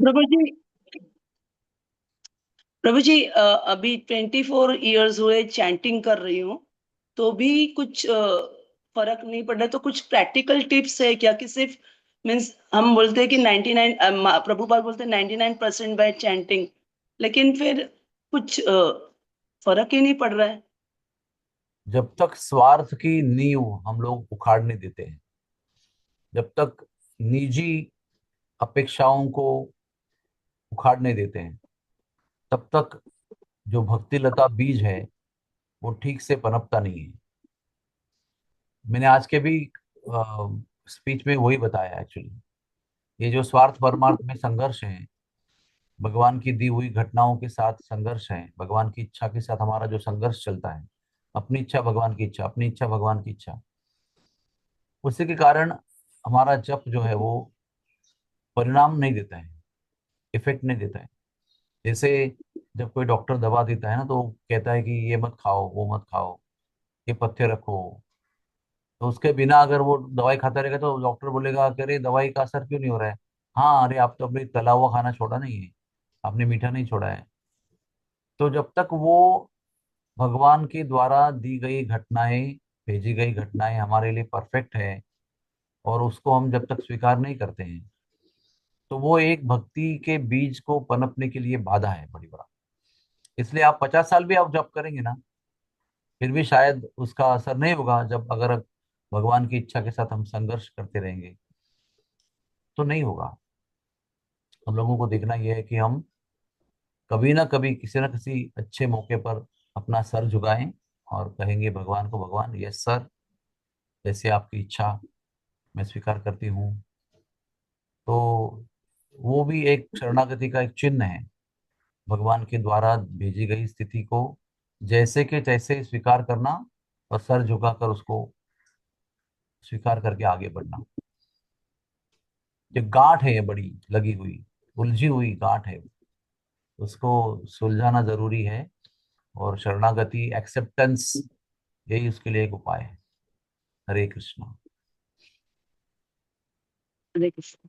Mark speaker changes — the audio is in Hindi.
Speaker 1: प्रभु जी, प्रभु जी, अभी 24 इयर्स हुए चैंटिंग कर रही हूँ, तो भी कुछ फर्क नहीं पड़ रहा। तो कुछ प्रैक्टिकल टिप्स है क्या? कि सिर्फ मीन्स हम बोलते हैं कि 99, प्रभुपाद बोलते हैं 99% बाय चैंटिंग, लेकिन फिर कुछ फर्क ही नहीं पड़ रहा है।
Speaker 2: जब तक स्वार्थ की नींव हम लोग उखाड़ नहीं देते हैं, जब तक निजी अपेक्षाओं को उखाड़ नहीं देते हैं, तब तक जो भक्ति लता बीज है वो ठीक से पनपता नहीं है। मैंने आज के भी स्पीच में वही बताया एक्चुअली। ये जो स्वार्थ परमार्थ में संघर्ष है, भगवान की दी हुई घटनाओं के साथ संघर्ष है, भगवान की इच्छा के साथ हमारा जो संघर्ष चलता है, अपनी इच्छा भगवान की इच्छा, अपनी इच्छा भगवान की इच्छा, उसी के कारण हमारा जप जो है वो परिणाम नहीं देता है, इफेक्ट नहीं देता है। जैसे जब कोई डॉक्टर दवा देता है ना, तो वो कहता है कि ये मत खाओ, वो मत खाओ, ये पथ्य रखो। तो उसके बिना अगर वो दवाई खाता रहेगा तो डॉक्टर बोलेगा कि अरे दवाई का असर क्यों नहीं हो रहा है। हाँ, अरे आप तो अपनी तला हुआ खाना छोड़ा नहीं है, आपने मीठा नहीं छोड़ा है। तो जब तक वो भगवान के द्वारा दी गई घटनाएं, भेजी गई घटनाएं हमारे लिए परफेक्ट है, और उसको हम जब तक स्वीकार नहीं करते हैं, तो वो एक भक्ति के बीज को पनपने के लिए बाधा है बड़ी बड़ा। इसलिए आप 50 साल भी आप जप करेंगे ना, फिर भी शायद उसका असर नहीं होगा। जब अगर भगवान की इच्छा के साथ हम संघर्ष करते रहेंगे तो नहीं होगा। हम लोगों को देखना यह है कि हम कभी ना कभी किसी ना किसी अच्छे मौके पर अपना सर झुकाएं और कहेंगे भगवान को, भगवान यस सर, जैसे आपकी इच्छा मैं स्वीकार करती हूँ। तो वो भी एक शरणागति का एक चिन्ह है, भगवान के द्वारा भेजी गई स्थिति को जैसे के तैसे स्वीकार करना और सर झुकाकर उसको स्वीकार करके आगे बढ़ना। जो गांठ है ये बड़ी लगी हुई, उलझी हुई गांठ है, उसको सुलझाना जरूरी है। और शरणागति, एक्सेप्टेंस, यही उसके लिए एक उपाय है। हरे कृष्णा।
Speaker 1: हरे कृष्ण।